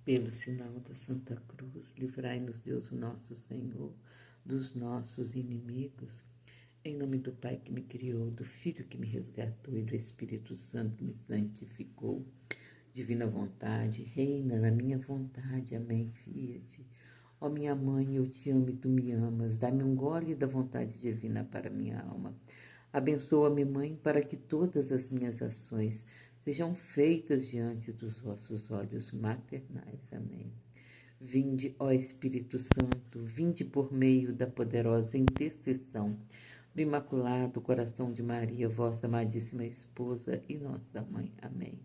Pelo sinal da Santa Cruz, livrai-nos Deus nosso Senhor dos nossos inimigos. Em nome do Pai que me criou, do Filho que me resgatou e do Espírito Santo que me santificou. Divina vontade, reina na minha vontade. Amém. Fiat. Ó minha mãe, eu te amo e tu me amas. Dá-me um gole da vontade divina para minha alma. Abençoa-me, mãe, para que todas as minhas ações sejam feitas diante dos vossos olhos maternais. Amém. Vinde, ó Espírito Santo, vinde por meio da poderosa intercessão do Imaculado Coração de Maria, vossa amadíssima esposa e nossa mãe. Amém.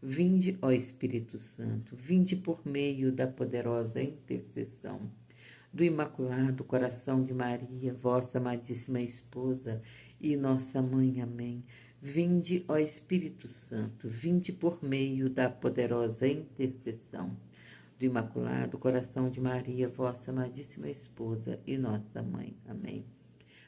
Vinde, ó Espírito Santo, vinde por meio da poderosa intercessão do Imaculado Coração de Maria, vossa amadíssima esposa e nossa mãe. Amém. Vinde, ó Espírito Santo, vinde por meio da poderosa intercessão do Imaculado Coração de Maria, vossa amadíssima esposa e nossa mãe. Amém.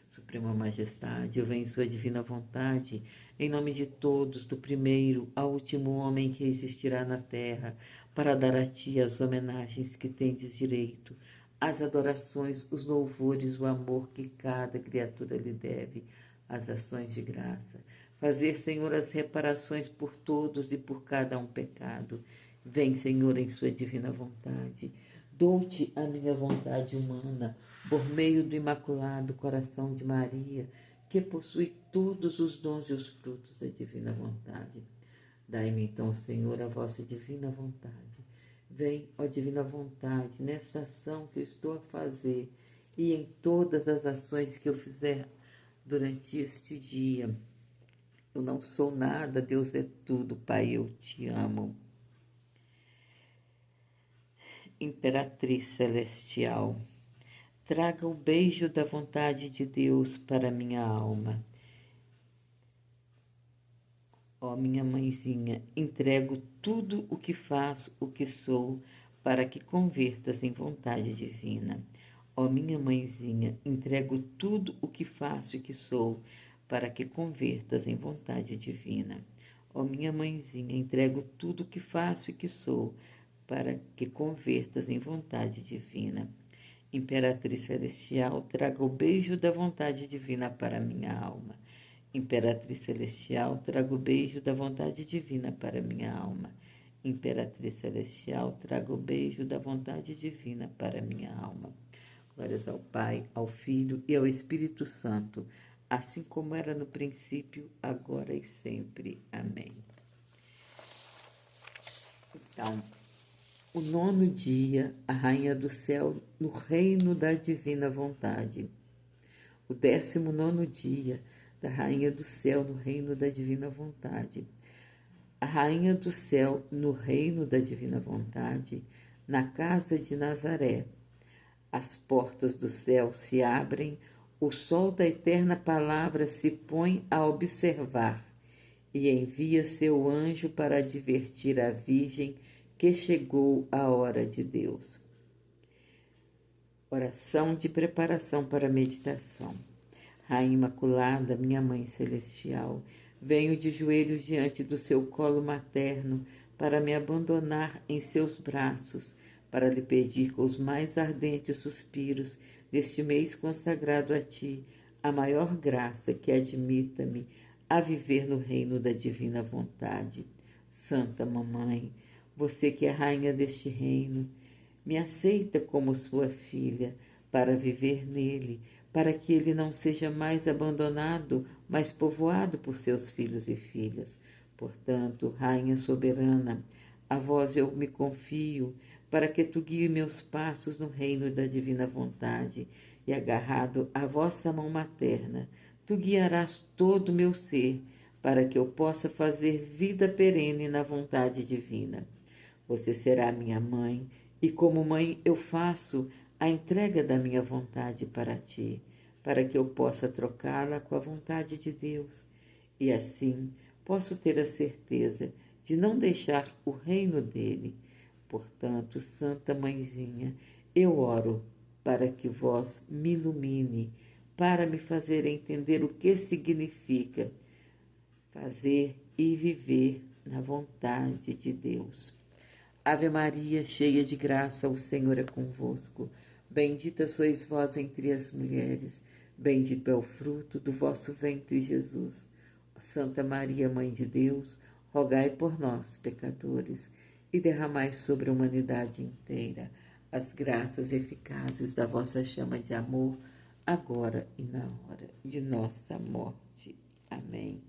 Suprema Majestade, eu venho em sua divina vontade, em nome de todos, do primeiro ao último homem que existirá na terra, para dar a ti as homenagens que tendes direito, as adorações, os louvores, o amor que cada criatura lhe deve, as ações de graça. Fazer, Senhor, as reparações por todos e por cada um pecado. Vem, Senhor, em sua divina vontade. Dou-te a minha vontade humana, por meio do Imaculado Coração de Maria, que possui todos os dons e os frutos da divina vontade. Dai-me então, Senhor, a vossa divina vontade. Vem, ó divina vontade, nessa ação que eu estou a fazer e em todas as ações que eu fizer durante este dia. Eu não sou nada, Deus é tudo, Pai, eu te amo. Imperatriz Celestial, traga o beijo da vontade de Deus para minha alma. Ó minha mãezinha, entrego tudo o que faço, o que sou, para que convertas em vontade divina. Ó minha mãezinha, entrego tudo o que faço e que sou, para que convertas em vontade divina. Ó minha mãezinha, entrego tudo o que faço e que sou, para que convertas em vontade divina. Imperatriz Celestial, traga o beijo da vontade divina para minha alma. Imperatriz Celestial, traga o beijo da vontade divina para minha alma. Imperatriz Celestial, traga o beijo da vontade divina para minha alma. Glórias ao Pai, ao Filho e ao Espírito Santo, assim como era no princípio, agora e sempre. Amém. Então, o 9º dia, a Rainha do Céu no reino da divina vontade. O 19º dia, da Rainha do Céu no reino da divina vontade. A Rainha do Céu no reino da divina vontade, na casa de Nazaré. As portas do céu se abrem, o sol da eterna palavra se põe a observar e envia seu anjo para advertir a Virgem que chegou a hora de Deus. Oração de preparação para a meditação. Rainha Imaculada, minha Mãe Celestial, venho de joelhos diante do seu colo materno para me abandonar em seus braços, para lhe pedir com os mais ardentes suspiros deste mês consagrado a ti, a maior graça que admita-me a viver no reino da divina vontade. Santa Mamãe, você que é rainha deste reino, me aceita como sua filha para viver nele, para que ele não seja mais abandonado, mas povoado por seus filhos e filhas. Portanto, Rainha soberana, a vós eu me confio, para que tu guie meus passos no reino da divina vontade, e agarrado à vossa mão materna, tu guiarás todo o meu ser, para que eu possa fazer vida perene na vontade divina. Você será minha mãe, e como mãe eu faço a entrega da minha vontade para ti, para que eu possa trocá-la com a vontade de Deus, e assim posso ter a certeza de não deixar o reino dele. Portanto, Santa Mãezinha, eu oro para que vós me ilumine, para me fazer entender o que significa fazer e viver na vontade de Deus. Ave Maria, cheia de graça, o Senhor é convosco. Bendita sois vós entre as mulheres, bendito é o fruto do vosso ventre, Jesus. Santa Maria, Mãe de Deus, rogai por nós, pecadores, e derramai sobre a humanidade inteira as graças eficazes da vossa chama de amor, agora e na hora de nossa morte. Amém.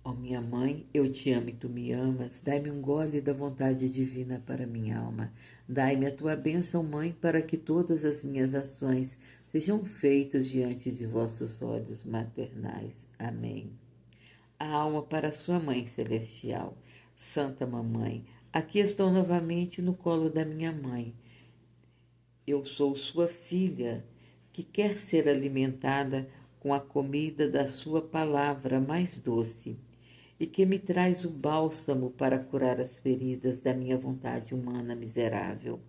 Ó minha mãe, eu te amo e tu me amas, dai-me um gole da vontade divina para minha alma. Dai-me a tua bênção, mãe, para que todas as minhas ações sejam feitas diante de vossos olhos maternais. Amém. A alma para sua mãe celestial. Santa Mamãe, aqui estou novamente no colo da minha mãe. Eu sou sua filha, que quer ser alimentada com a comida da sua palavra mais doce, e que me traz o bálsamo para curar as feridas da minha vontade humana miserável.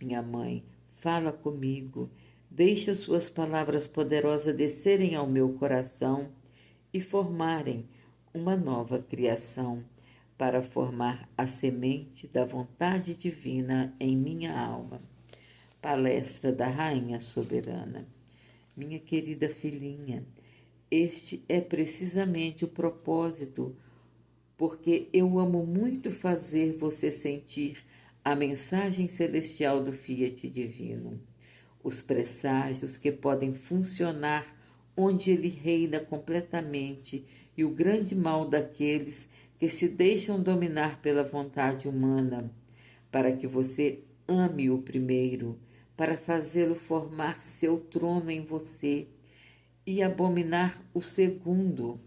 Minha mãe, fala comigo, deixa suas palavras poderosas descerem ao meu coração e formarem uma nova criação, para formar a semente da vontade divina em minha alma. Palestra da Rainha Soberana. Minha querida filhinha, este é precisamente o propósito, porque eu amo muito fazer você sentir a mensagem celestial do Fiat Divino, os presságios que podem funcionar onde ele reina completamente e o grande mal daqueles que se deixam dominar pela vontade humana, para que você ame o primeiro, para fazê-lo formar seu trono em você, e abominar o segundo,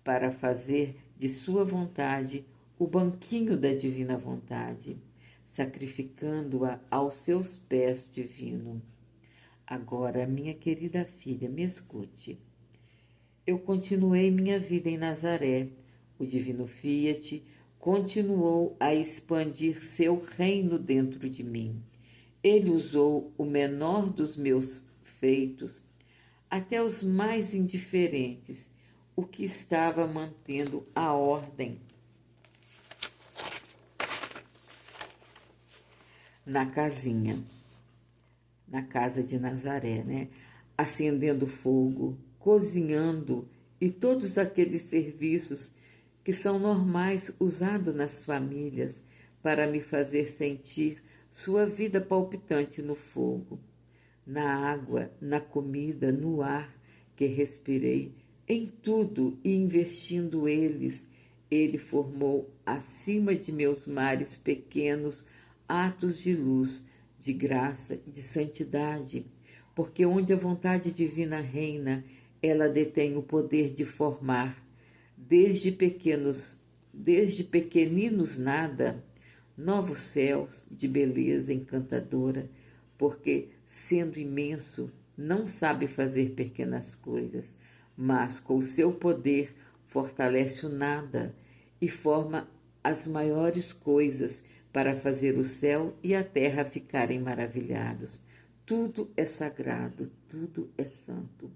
para fazer de sua vontade o banquinho da divina vontade, sacrificando-a aos seus pés divino. Agora, minha querida filha, me escute. Eu continuei minha vida em Nazaré. O divino Fiat continuou a expandir seu reino dentro de mim. Ele usou o menor dos meus feitos, até os mais indiferentes, o que estava mantendo a ordem na casinha, na casa de Nazaré, né? Acendendo fogo, cozinhando e todos aqueles serviços que são normais usados nas famílias para me fazer sentir sua vida palpitante no fogo, na água, na comida, no ar que respirei, em tudo e investindo eles, ele formou acima de meus mares pequenos atos de luz, de graça, de santidade, porque onde a vontade divina reina, ela detém o poder de formar, desde pequeninos nada, novos céus de beleza encantadora, porque, sendo imenso, não sabe fazer pequenas coisas, mas com o seu poder fortalece o nada e forma as maiores coisas para fazer o céu e a terra ficarem maravilhados. Tudo é sagrado, tudo é santo.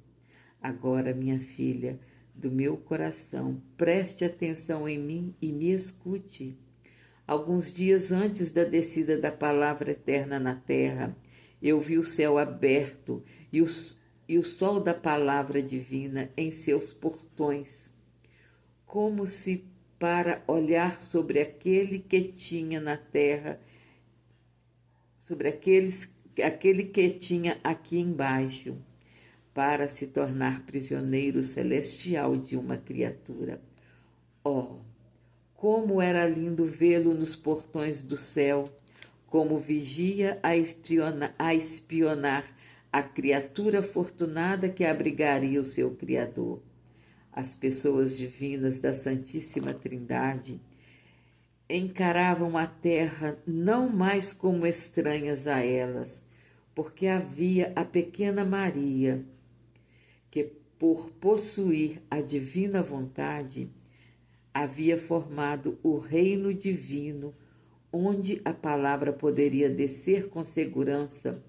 Agora, minha filha, do meu coração, preste atenção em mim e me escute. Alguns dias antes da descida da palavra eterna na terra, eu vi o céu aberto e o sol da palavra divina em seus portões, como se para olhar sobre aquele que tinha na terra, sobre aquele que tinha aqui embaixo, para se tornar prisioneiro celestial de uma criatura. Oh, como era lindo vê-lo nos portões do céu, como vigia a espionar a criatura afortunada que abrigaria o seu Criador. As pessoas divinas da Santíssima Trindade encaravam a terra não mais como estranhas a elas, porque havia a pequena Maria, que por possuir a divina vontade, havia formado o reino divino, onde a palavra poderia descer com segurança,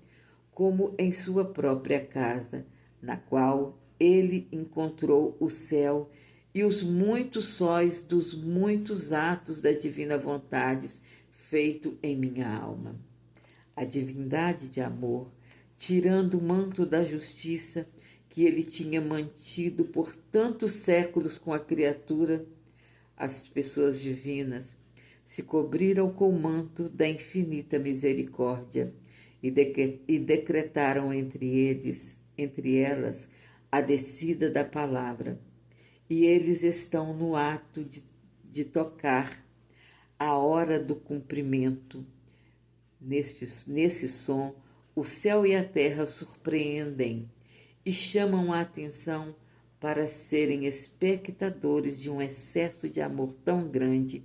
como em sua própria casa, na qual ele encontrou o céu e os muitos sóis dos muitos atos da divina vontade feito em minha alma. A divindade de amor, tirando o manto da justiça que ele tinha mantido por tantos séculos com a criatura, as pessoas divinas se cobriram com o manto da infinita misericórdia e decretaram entre elas, a descida da palavra. E eles estão no ato de tocar a hora do cumprimento. Nesse som, o céu e a terra surpreendem e chamam a atenção para serem espectadores de um excesso de amor tão grande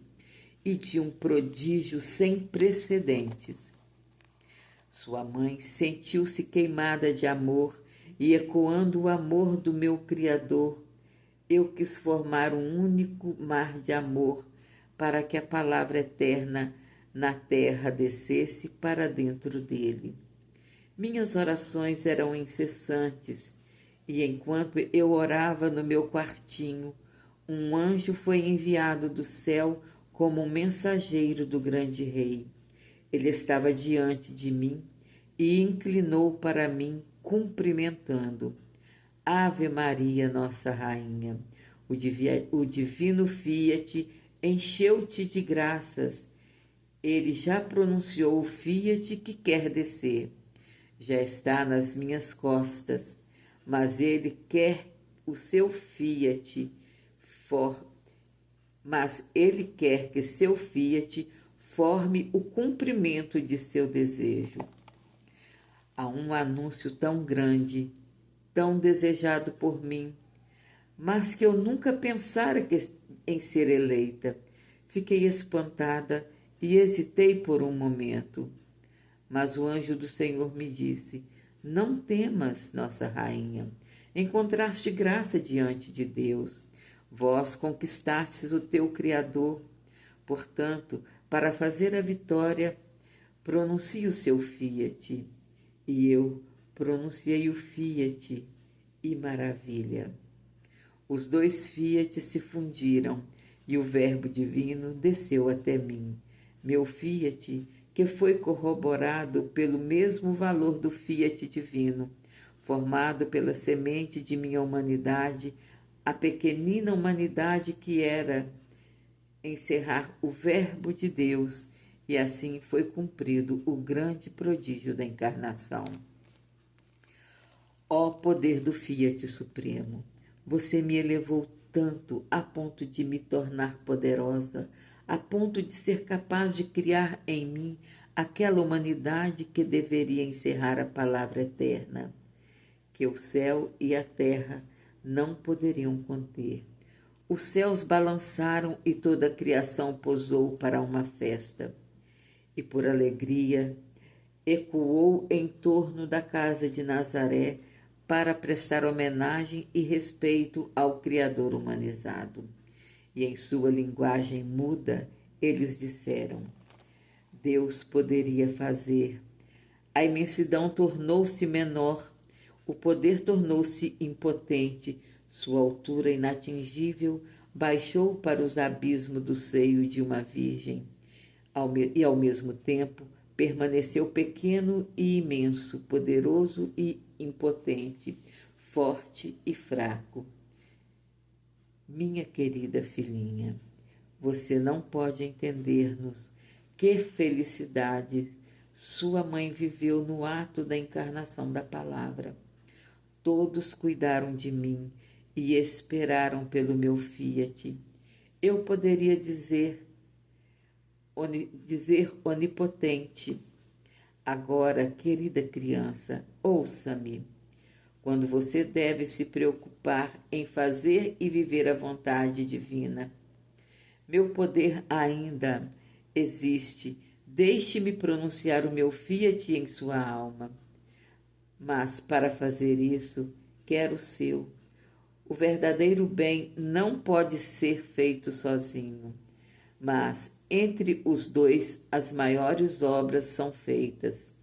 e de um prodígio sem precedentes. Sua mãe sentiu-se queimada de amor e, ecoando o amor do meu Criador, eu quis formar um único mar de amor para que a palavra eterna na terra descesse para dentro dele. Minhas orações eram incessantes e, enquanto eu orava no meu quartinho, um anjo foi enviado do céu como um mensageiro do grande rei. Ele estava diante de mim e inclinou para mim, cumprimentando. Ave Maria, nossa Rainha, o divino Fiat encheu-te de graças. Ele já pronunciou o Fiat que quer descer. Já está nas minhas costas, mas ele quer o seu Fiat mas ele quer que seu Fiat forme o cumprimento de seu desejo. Há um anúncio tão grande, tão desejado por mim, mas que eu nunca pensara em ser eleita. Fiquei espantada e hesitei por um momento. Mas o anjo do Senhor me disse: não temas, nossa rainha, encontraste graça diante de Deus. Vós conquistastes o teu Criador. Portanto, para fazer a vitória, pronuncie o seu Fiat. E eu pronunciei o Fiat, e maravilha! Os dois Fiat se fundiram, e o Verbo divino desceu até mim. Meu Fiat, que foi corroborado pelo mesmo valor do Fiat divino, formado pela semente de minha humanidade, a pequenina humanidade que era, encerrar o Verbo de Deus, e assim foi cumprido o grande prodígio da encarnação. Ó poder do Fiat Supremo, você me elevou tanto a ponto de me tornar poderosa, a ponto de ser capaz de criar em mim aquela humanidade que deveria encerrar a palavra eterna, que o céu e a terra não poderiam conter. Os céus balançaram e toda a criação posou para uma festa. E por alegria ecoou em torno da casa de Nazaré para prestar homenagem e respeito ao Criador humanizado. E em sua linguagem muda, eles disseram: Deus poderia fazer. A imensidão tornou-se menor, o poder tornou-se impotente, sua altura inatingível baixou para os abismos do seio de uma virgem. E ao mesmo tempo permaneceu pequeno e imenso, poderoso e impotente, forte e fraco. Minha querida filhinha, você não pode entender-nos que felicidade sua mãe viveu no ato da encarnação da palavra. Todos cuidaram de mim e esperaram pelo meu Fiat. Eu poderia dizer onipotente. Agora, querida criança, ouça-me. Quando você deve se preocupar em fazer e viver a vontade divina. Meu poder ainda existe. Deixe-me pronunciar o meu Fiat em sua alma. Mas, para fazer isso, quero o seu. O verdadeiro bem não pode ser feito sozinho, mas entre os dois as maiores obras são feitas.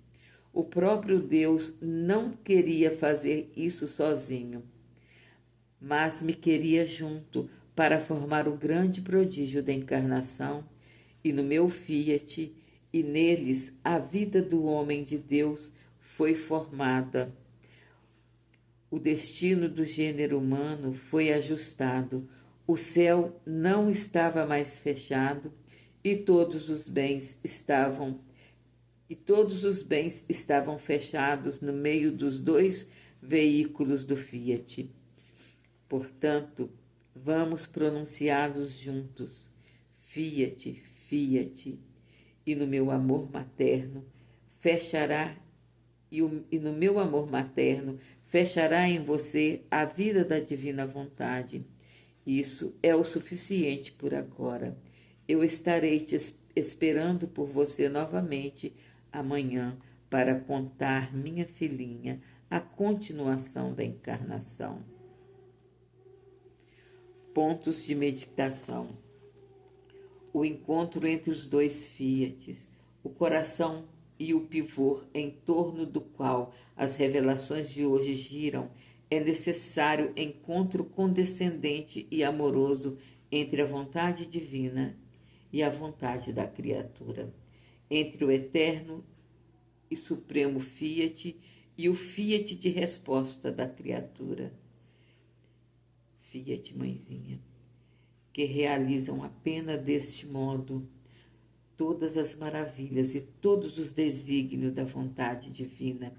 O próprio Deus não queria fazer isso sozinho, mas me queria junto para formar o grande prodígio da encarnação, e no meu fiat, e neles a vida do homem de Deus foi formada. O destino do gênero humano foi ajustado, o céu não estava mais fechado, e todos os bens estavam fechados no meio dos dois veículos do Fiat. Portanto, vamos pronunciá-los juntos: Fiat, Fiat, e no meu amor materno fechará e no meu amor materno fechará em você a vida da divina vontade. Isso é o suficiente por agora. Eu estarei te esperando por você novamente amanhã para contar, minha filhinha, a continuação da encarnação. Pontos de meditação. O encontro entre os dois fiates, o coração e o pivô em torno do qual as revelações de hoje giram, é necessário encontro condescendente e amoroso entre a vontade divina e a vontade da criatura, entre o eterno e supremo Fiat e o Fiat de resposta da criatura. Fiat, mãezinha, que realizam apenas deste modo todas as maravilhas e todos os desígnios da vontade divina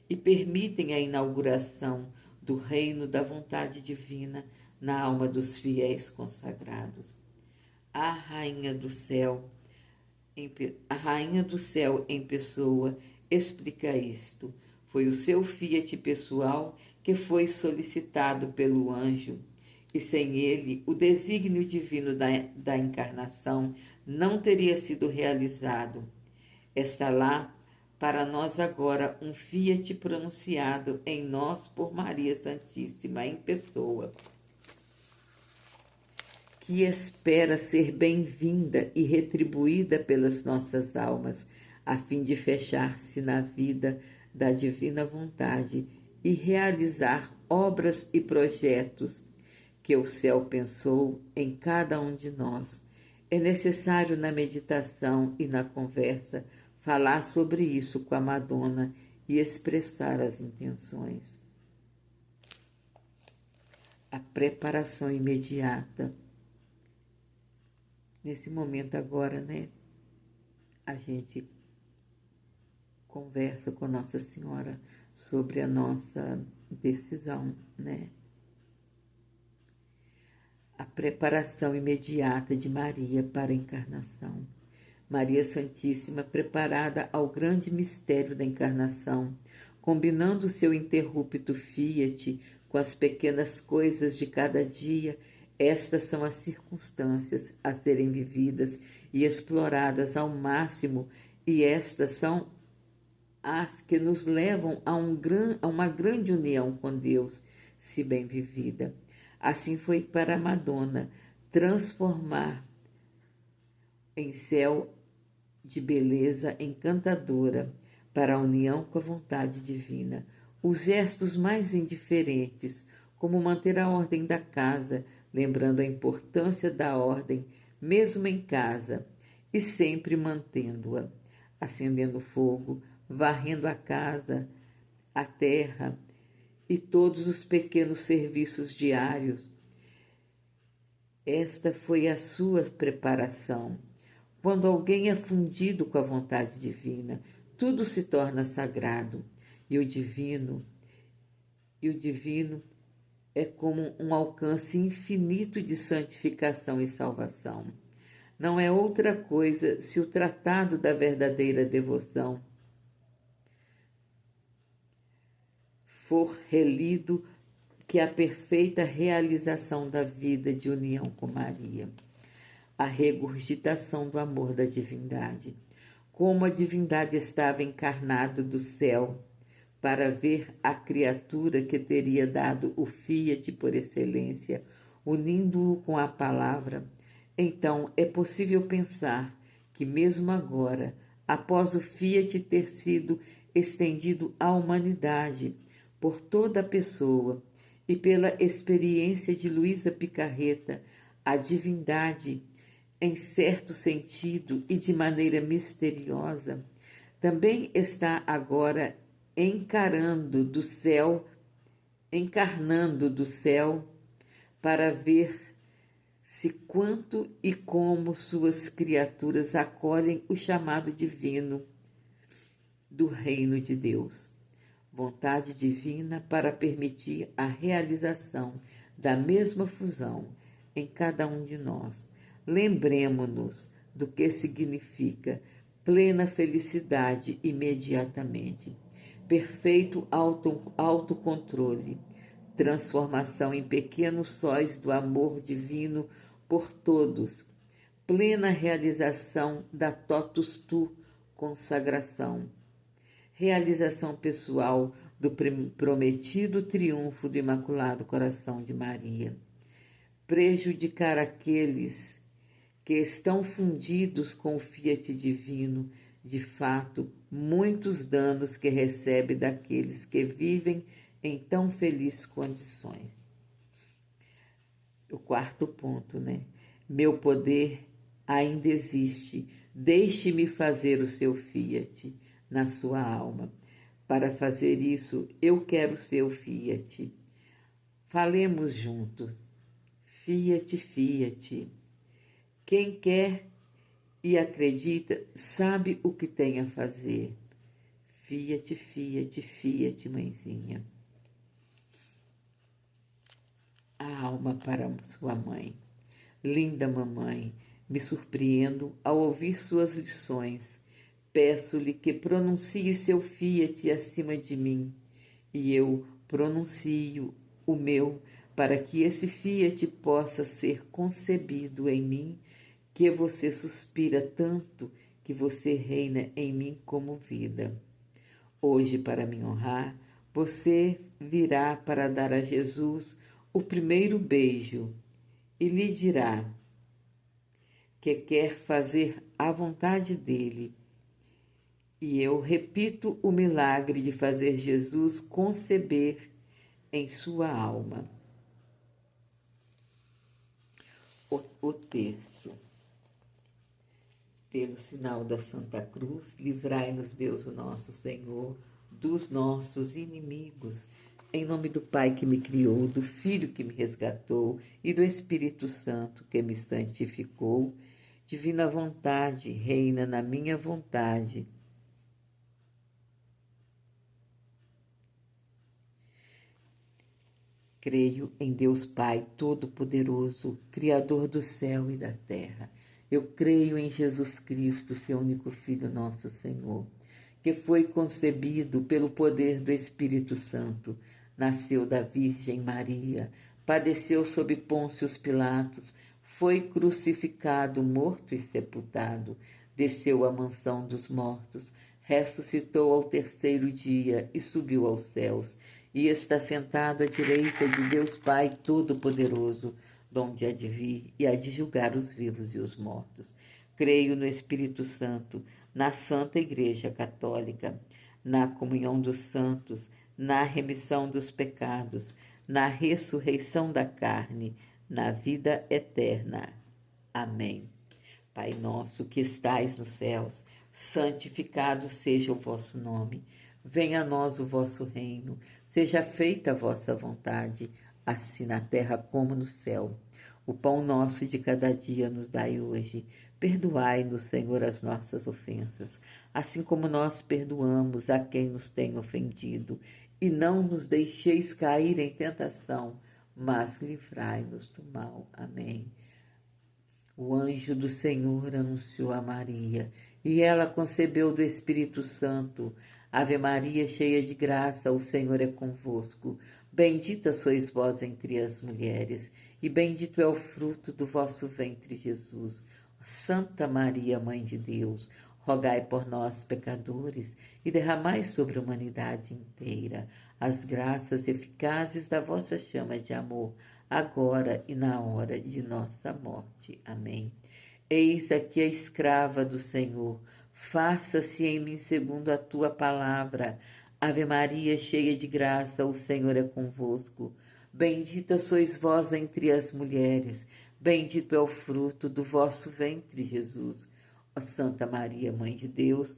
e permitem a inauguração do reino da vontade divina na alma dos fiéis consagrados. A Rainha do Céu em pessoa explica isto. Foi o seu fiat pessoal que foi solicitado pelo anjo, e sem ele o desígnio divino da encarnação não teria sido realizado. Está lá para nós agora um fiat pronunciado em nós por Maria Santíssima em pessoa, que espera ser bem-vinda e retribuída pelas nossas almas, a fim de fechar-se na vida da divina vontade e realizar obras e projetos que o céu pensou em cada um de nós. É necessário na meditação e na conversa falar sobre isso com a Madonna e expressar as intenções. A preparação imediata. Nesse momento agora, né, a gente conversa com Nossa Senhora sobre a nossa decisão, né? A preparação imediata de Maria para a encarnação. Maria Santíssima, preparada ao grande mistério da encarnação, combinando seu interrupto fiat com as pequenas coisas de cada dia, estas são as circunstâncias a serem vividas e exploradas ao máximo, e estas são as que nos levam a uma grande união com Deus, se bem vivida. Assim foi para a Madonna transformar em céu de beleza encantadora para a união com a vontade divina. Os gestos mais indiferentes, como manter a ordem da casa, lembrando a importância da ordem, mesmo em casa, e sempre mantendo-a, acendendo fogo, varrendo a casa, a terra e todos os pequenos serviços diários. Esta foi a sua preparação. Quando alguém é fundido com a vontade divina, tudo se torna sagrado, e o divino é como um alcance infinito de santificação e salvação. Não é outra coisa se o tratado da verdadeira devoção for relido que a perfeita realização da vida de união com Maria, a regurgitação do amor da divindade. Como a divindade estava encarnada do céu para ver a criatura que teria dado o fiat por excelência, unindo-o com a palavra, então é possível pensar que mesmo agora, após o fiat ter sido estendido à humanidade, por toda a pessoa e pela experiência de Luísa Picarreta, a divindade, em certo sentido e de maneira misteriosa, também está agora encarnando do céu, encarnando do céu, para ver se quanto e como suas criaturas acolhem o chamado divino do reino de Deus. Vontade divina para permitir a realização da mesma fusão em cada um de nós. Lembremo-nos do que significa plena felicidade imediatamente, perfeito autocontrole, transformação em pequenos sóis do amor divino por todos, plena realização da totus tu, consagração, realização pessoal do prometido triunfo do Imaculado Coração de Maria, prejudicar aqueles que estão fundidos com o fiat divino, de fato, muitos danos que recebe daqueles que vivem em tão felizes condições. O quarto ponto, né? Meu poder ainda existe. Deixe-me fazer o seu fiat na sua alma. Para fazer isso, eu quero seu fiat. Falemos juntos. Fiat, fiat. Quem quer e acredita sabe o que tem a fazer. Fiat, fiat, fiat, mãezinha. A alma para sua mãe. Linda mamãe, me surpreendo ao ouvir suas lições. Peço-lhe que pronuncie seu fiat acima de mim, e eu pronuncio o meu, para que esse fiat possa ser concebido em mim, que você suspira tanto, que você reina em mim como vida. Hoje, para me honrar, você virá para dar a Jesus o primeiro beijo e lhe dirá que quer fazer a vontade dele. E eu repito o milagre de fazer Jesus conceber em sua alma. O terço. Pelo sinal da Santa Cruz, livrai-nos Deus o nosso Senhor dos nossos inimigos. Em nome do Pai que me criou, do Filho que me resgatou e do Espírito Santo que me santificou, divina vontade, reina na minha vontade. Creio em Deus Pai Todo-Poderoso, Criador do céu e da terra. Eu creio em Jesus Cristo, seu único Filho, nosso Senhor, que foi concebido pelo poder do Espírito Santo, nasceu da Virgem Maria, padeceu sob Pôncio Pilatos, foi crucificado, morto e sepultado, desceu à mansão dos mortos, ressuscitou ao terceiro dia e subiu aos céus, e está sentado à direita de Deus Pai Todo-Poderoso, donde há de vir e há de julgar os vivos e os mortos. Creio no Espírito Santo, na Santa Igreja Católica, na comunhão dos santos, na remissão dos pecados, na ressurreição da carne, na vida eterna. Amém. Pai nosso que estais nos céus, santificado seja o vosso nome. Venha a nós o vosso reino. Seja feita a vossa vontade, assim na terra como no céu. O pão nosso de cada dia nos dai hoje. Perdoai-nos, Senhor, as nossas ofensas, assim como nós perdoamos a quem nos tem ofendido. E não nos deixeis cair em tentação, mas livrai-nos do mal. Amém. O anjo do Senhor anunciou a Maria, e ela concebeu do Espírito Santo. Ave Maria, cheia de graça, o Senhor é convosco. Bendita sois vós entre as mulheres, e bendito é o fruto do vosso ventre, Jesus. Santa Maria, Mãe de Deus, rogai por nós, pecadores, e derramai sobre a humanidade inteira as graças eficazes da vossa chama de amor, agora e na hora de nossa morte. Amém. Eis aqui a escrava do Senhor, faça-se em mim segundo a tua palavra. Ave Maria, cheia de graça, o Senhor é convosco. Bendita sois vós entre as mulheres, Bendito é o fruto do vosso ventre, Jesus. Ó Santa Maria, Mãe de Deus,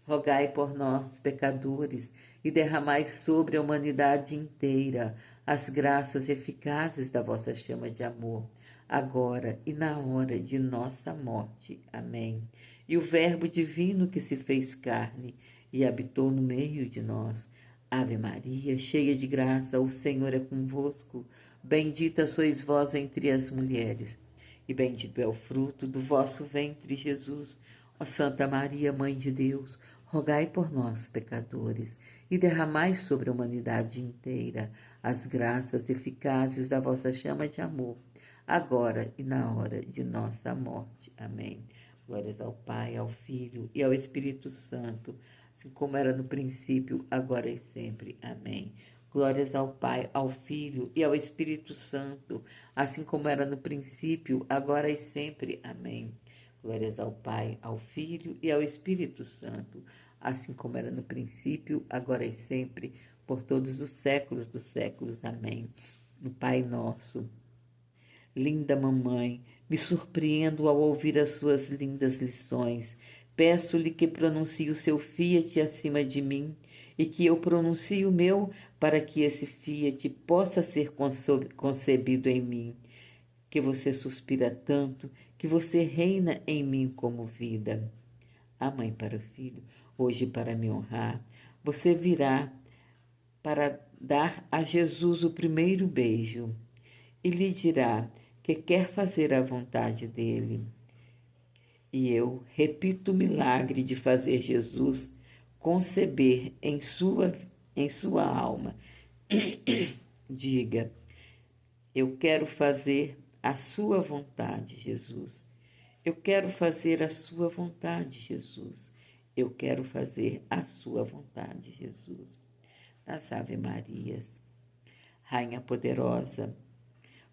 rogai por nós, pecadores, e derramai sobre a humanidade inteira as graças eficazes da vossa chama de amor, agora e na hora de nossa morte. Amém. E o Verbo divino que se fez carne e habitou no meio de nós. Ave Maria, cheia de graça, o Senhor é convosco. Bendita sois vós entre as mulheres, e bendito é o fruto do vosso ventre, Jesus. Ó Santa Maria, Mãe de Deus, rogai por nós, pecadores, e derramai sobre a humanidade inteira as graças eficazes da vossa chama de amor, agora e na hora de nossa morte. Amém. Glórias ao Pai, ao Filho e ao Espírito Santo, assim como era no princípio, agora e sempre. Amém. Glórias ao Pai, ao Filho e ao Espírito Santo, assim como era no princípio, agora e sempre. Amém. Glórias ao Pai, ao Filho e ao Espírito Santo, assim como era no princípio, agora e sempre, por todos os séculos dos séculos. Amém. No Pai Nosso, linda mamãe, me surpreendo ao ouvir as suas lindas lições. Peço-lhe que pronuncie o seu fiat acima de mim e que eu pronuncie o meu para que esse fiat possa ser concebido em mim. Que você suspira tanto, que você reina em mim como vida. A mãe para o filho, hoje para me honrar, você virá para dar a Jesus o primeiro beijo e lhe dirá que quer fazer a vontade dele. E eu repito o milagre de fazer Jesus conceber em sua alma. Diga, eu quero fazer a sua vontade, Jesus. Eu quero fazer a sua vontade, Jesus. Eu quero fazer a sua vontade, Jesus. Das Ave Marias, Rainha poderosa,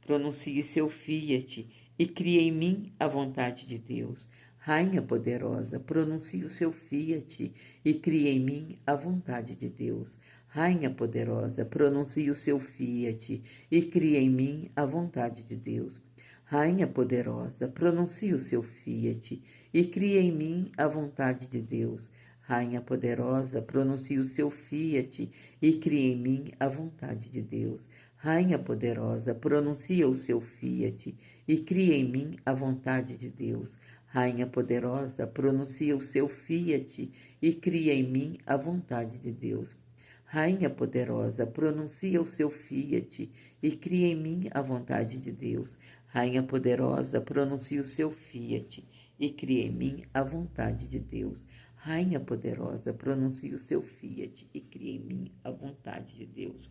pronuncie seu fiat e crie em mim a vontade de Deus. Rainha poderosa, pronuncie o seu fiat e crie em mim a vontade de Deus. Rainha poderosa, pronuncie o seu fiat e crie em mim a vontade de Deus. Rainha poderosa, pronuncie o seu fiat e crie em mim a vontade de Deus. Rainha poderosa, pronuncie o seu fiat e crie em mim a vontade de Deus. Rainha poderosa, pronuncia o seu fiat e cria em mim a vontade de Deus. Rainha poderosa, pronuncia o seu fiat e cria em mim a vontade de Deus. Rainha poderosa, pronuncia o seu fiat e cria em mim a vontade de Deus. Rainha poderosa, pronuncia o seu fiat e cria em mim a vontade de Deus. Rainha poderosa, pronuncia o seu fiat e cria em mim a vontade de Deus.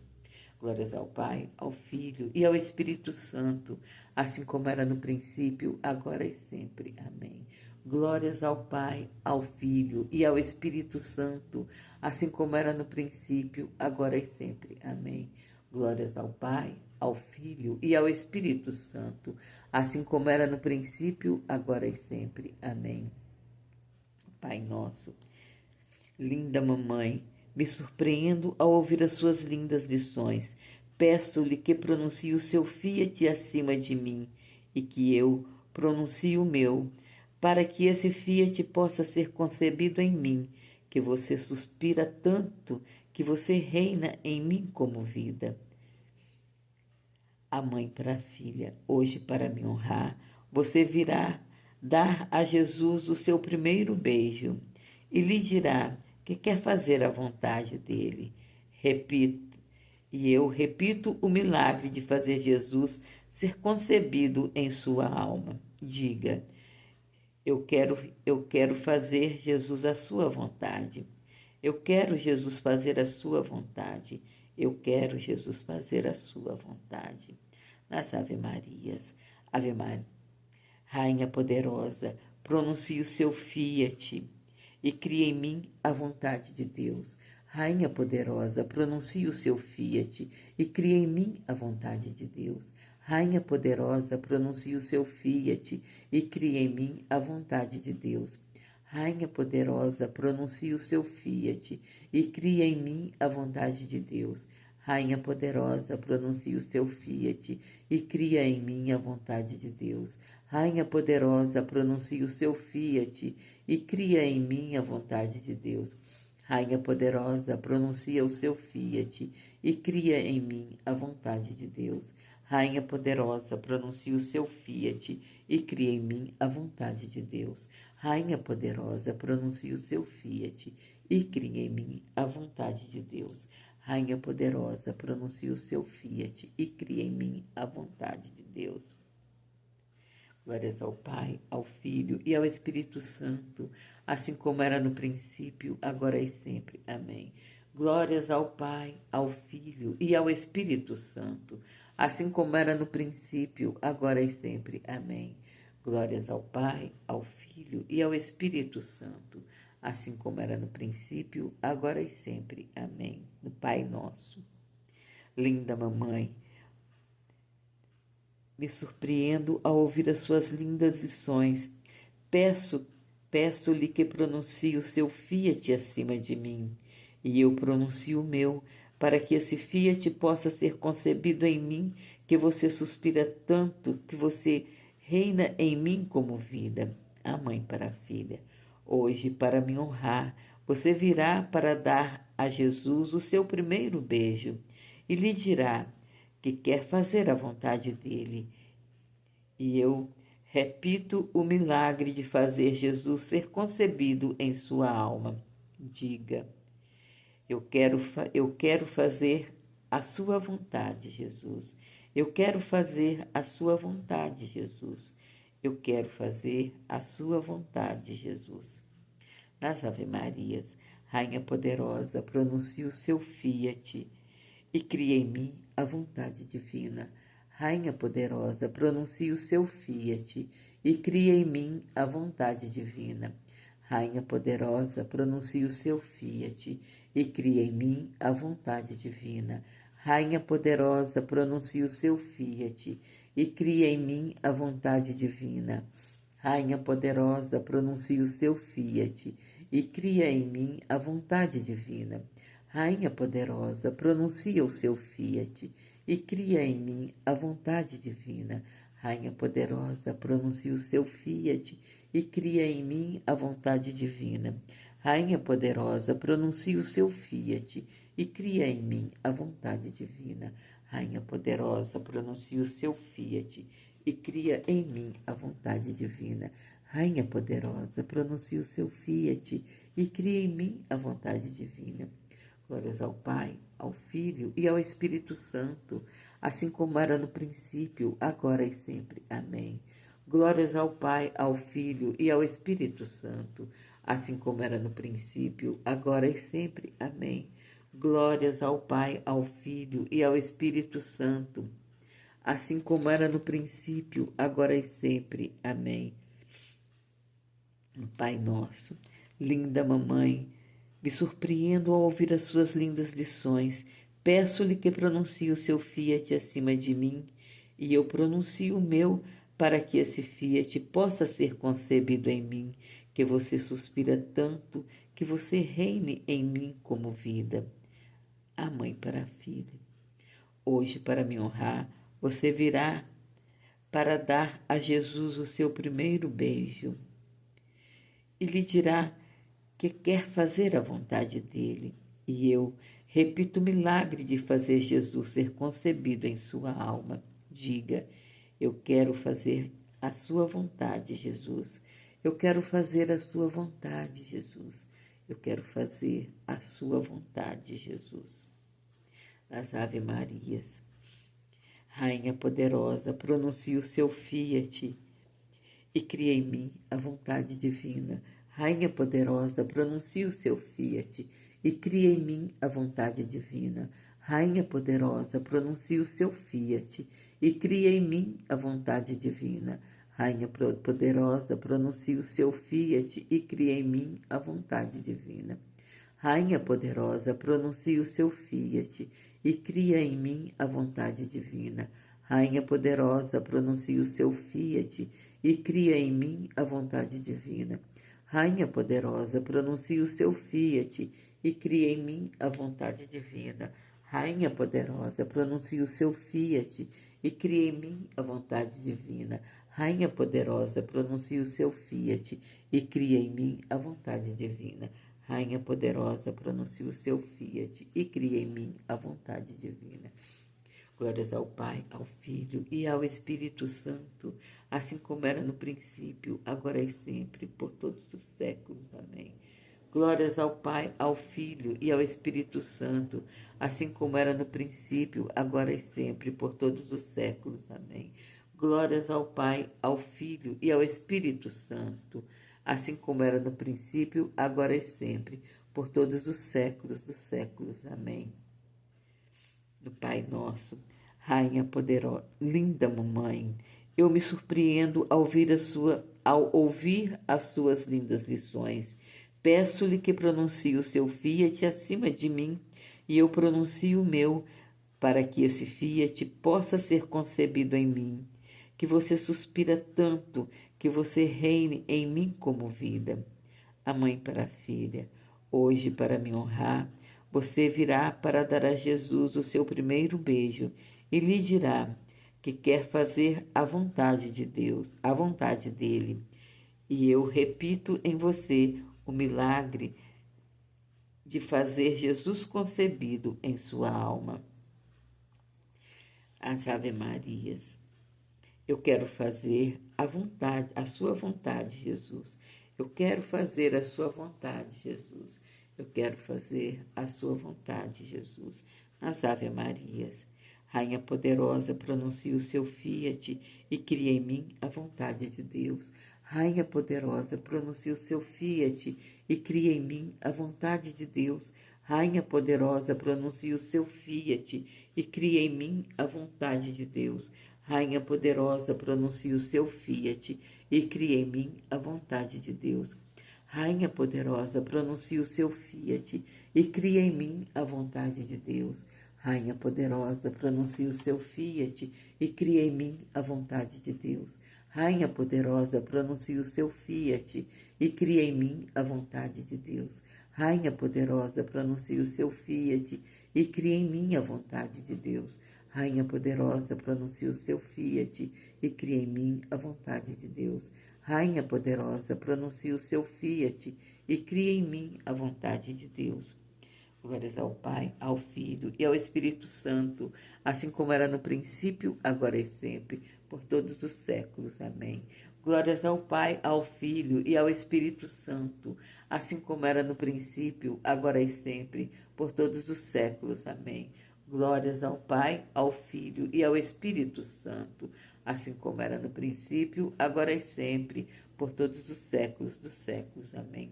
Glórias ao Pai, ao Filho e ao Espírito Santo, assim como era no princípio, agora e sempre. Amém. Glórias ao Pai, ao Filho e ao Espírito Santo, assim como era no princípio, agora e sempre. Amém. Glórias ao Pai, ao Filho e ao Espírito Santo, assim como era no princípio, agora e sempre. Amém. Pai nosso, linda mamãe, me surpreendo ao ouvir as suas lindas lições. Peço-lhe que pronuncie o seu fiat acima de mim e que eu pronuncie o meu, para que esse fiat possa ser concebido em mim, que você suspira tanto, que você reina em mim como vida. A mãe para a filha, hoje para me honrar, você virá dar a Jesus o seu primeiro beijo e lhe dirá que quer fazer a vontade dele. E eu repito o milagre de fazer Jesus ser concebido em sua alma. Diga, eu quero fazer Jesus a sua vontade. Eu quero Jesus fazer a sua vontade. Eu quero Jesus fazer a sua vontade. Nas Ave Marias, Ave Maria, Rainha poderosa, pronuncie o seu fiat e crie em mim a vontade de Deus. Rainha poderosa, pronuncie o seu fiat e crie em mim a vontade de Deus. Rainha poderosa, pronuncie o seu fiat e crie em mim a vontade de Deus. Rainha poderosa, pronuncie o seu fiat e crie em mim a vontade de Deus. Rainha poderosa, pronuncie o seu fiat e cria em mim a vontade de Deus. Rainha poderosa, pronuncie o seu fiat e cria em mim a vontade de Deus. Rainha poderosa, pronuncia o seu fiat e cria em mim a vontade de Deus. Rainha poderosa, pronuncia o seu fiat e cria em mim a vontade de Deus. Rainha poderosa, pronuncia o seu fiat e cria em mim a vontade de Deus. Rainha poderosa, pronuncia o seu fiat e cria em mim a vontade de Deus. Glórias ao Pai, ao Filho e ao Espírito Santo, assim como era no princípio, agora e sempre. Amém. Glórias ao Pai, ao Filho e ao Espírito Santo, assim como era no princípio, agora e sempre. Amém. Glórias ao Pai, ao Filho e ao Espírito Santo, assim como era no princípio, agora e sempre. Amém. No Pai Nosso. Linda Mamãe, me surpreendo ao ouvir as suas lindas lições. Peço-lhe que pronuncie o seu fiat acima de mim, e eu pronuncio o meu, para que esse fiat possa ser concebido em mim, que você suspira tanto, que você reina em mim como vida. A mãe para a filha. Hoje, para me honrar, você virá para dar a Jesus o seu primeiro beijo, e lhe dirá que quer fazer a vontade dele. E eu repito o milagre de fazer Jesus ser concebido em sua alma. Diga, eu quero fazer a sua vontade, Jesus. Eu quero fazer a sua vontade, Jesus. Eu quero fazer a sua vontade, Jesus. Nas Ave Marias, Rainha poderosa, pronuncie o seu fiat e cria em mim a vontade divina. Rainha poderosa, pronuncie o seu fiat e cria em mim a vontade divina. Rainha poderosa, pronuncie o seu fiat e cria em mim a vontade divina. Rainha poderosa, pronuncie o seu fiat e cria em mim a vontade divina. Rainha poderosa, pronuncie o seu fiat e cria em mim a vontade divina. Rainha poderosa, pronuncia o seu fiat e cria em mim a vontade divina. Rainha poderosa, pronuncia o seu fiat e cria em mim a vontade divina. Rainha poderosa, pronuncia o seu fiat e cria em mim a vontade divina. Rainha poderosa, pronuncia o seu fiat e cria em mim a vontade divina. Rainha poderosa, pronuncia o seu fiat e cria em mim a vontade divina. Glórias ao Pai, ao Filho e ao Espírito Santo, assim como era no princípio, agora e sempre. Amém. Glórias ao Pai, ao Filho e ao Espírito Santo, assim como era no princípio, agora e sempre. Amém. Glórias ao Pai, ao Filho e ao Espírito Santo, assim como era no princípio, agora e sempre. Amém. Pai nosso, linda mamãe, me surpreendo ao ouvir as suas lindas lições. Peço-lhe que pronuncie o seu fiat acima de mim, e eu pronuncio o meu, para que esse fiat possa ser concebido em mim, que você suspira tanto, que você reine em mim como vida. A mãe para a filha. Hoje, para me honrar, você virá para dar a Jesus o seu primeiro beijo, e lhe dirá que quer fazer a vontade dele, e eu repito o milagre de fazer Jesus ser concebido em sua alma. Diga, eu quero fazer a sua vontade, Jesus. Eu quero fazer a sua vontade, Jesus. Eu quero fazer a sua vontade, Jesus. As Ave Marias. Rainha poderosa, pronuncie o seu fiat e cria em mim a vontade divina. Rainha poderosa, pronuncie o seu fiat e cria em mim a vontade divina. Rainha poderosa, pronuncie o seu fiat e cria em mim a vontade divina. Rainha poderosa, pronuncie o seu fiat e cria em mim a vontade divina. Rainha poderosa, pronuncie o seu fiat e cria em mim a vontade divina. Rainha poderosa, pronuncie o seu fiat e cria em mim a vontade divina. Rainha poderosa, pronuncie o seu fiat e cria em mim a vontade divina. Rainha poderosa, pronuncie o seu fiat e crie em mim a vontade divina. Rainha poderosa, pronuncie o seu fiat e crie em mim a vontade divina. Rainha poderosa, pronuncie o seu fiat e crie em mim a vontade divina. Glórias ao Pai, ao Filho e ao Espírito Santo, assim como era no princípio, agora e sempre, por todos os séculos. Amém. Glórias ao Pai, ao Filho e ao Espírito Santo, assim como era no princípio, agora e sempre, por todos os séculos. Amém. Glórias ao Pai, ao Filho e ao Espírito Santo, assim como era no princípio, agora e sempre, por todos os séculos dos séculos. Amém. Do Pai Nosso, Rainha poderosa, linda mamãe, eu me surpreendo ao ouvir as suas lindas lições. Peço-lhe que pronuncie o seu fiat acima de mim e eu pronuncio o meu, para que esse fiat possa ser concebido em mim. Que você suspira tanto, que você reine em mim como vida. A mãe para a filha, hoje para me honrar, você virá para dar a Jesus o seu primeiro beijo e lhe dirá que quer fazer a vontade de Deus, a vontade dele. E eu repito em você o milagre de fazer Jesus concebido em sua alma. As Ave Marias. Eu quero fazer a sua vontade, Jesus. Eu quero fazer a sua vontade, Jesus. Eu quero fazer a sua vontade, Jesus. Nas Ave Marias. Rainha poderosa, pronuncie o seu fiat e crie em mim a vontade de Deus. Rainha poderosa, pronuncie o seu fiat e crie em mim a vontade de Deus. Rainha poderosa, pronuncie o seu fiat e crie em mim a vontade de Deus. Rainha poderosa, pronuncie o seu fiat e crie em mim a vontade de Deus. Rainha poderosa, pronuncie o seu fiat e crie em mim a vontade de Deus. Rainha poderosa, pronuncie o seu fiat e crie em mim a vontade de Deus. Rainha poderosa, pronuncie o seu fiat e crie em mim a vontade de Deus. Rainha poderosa, pronuncie o seu fiat e crie em mim a vontade de Deus. Rainha poderosa, pronuncie o seu fiat e crie em mim a vontade de Deus. Rainha poderosa, pronuncie o seu fiat e crie em mim a vontade de Deus. Glórias ao Pai, ao Filho e ao Espírito Santo, assim como era no princípio, agora e sempre, por todos os séculos. Amém. Glórias ao Pai, ao Filho e ao Espírito Santo, assim como era no princípio, agora e sempre, por todos os séculos. Amém. Glórias ao Pai, ao Filho e ao Espírito Santo, assim como era no princípio, agora e sempre, por todos os séculos dos séculos. Amém.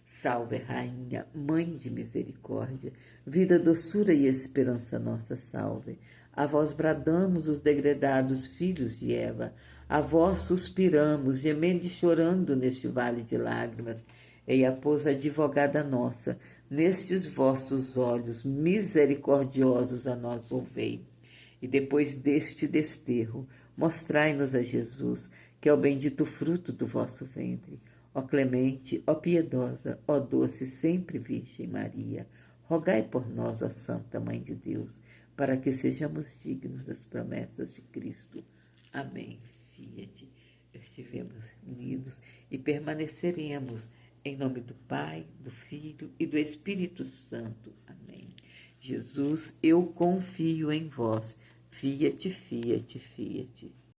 Salve, Rainha, Mãe de misericórdia, vida, doçura e esperança nossa, salve. A vós bradamos os degredados filhos de Eva, a vós suspiramos, gemendo e chorando neste vale de lágrimas. Eia, pois, advogada nossa, nestes vossos olhos misericordiosos a nós volvei. E depois deste desterro, mostrai-nos a Jesus, que é o bendito fruto do vosso ventre. Ó clemente, ó piedosa, ó doce sempre Virgem Maria, rogai por nós, ó Santa Mãe de Deus, para que sejamos dignos das promessas de Cristo. Amém. Fiat. Estivemos unidos e permaneceremos em nome do Pai, do Filho e do Espírito Santo. Amém. Jesus, eu confio em vós. Fiat, fiat, fiat.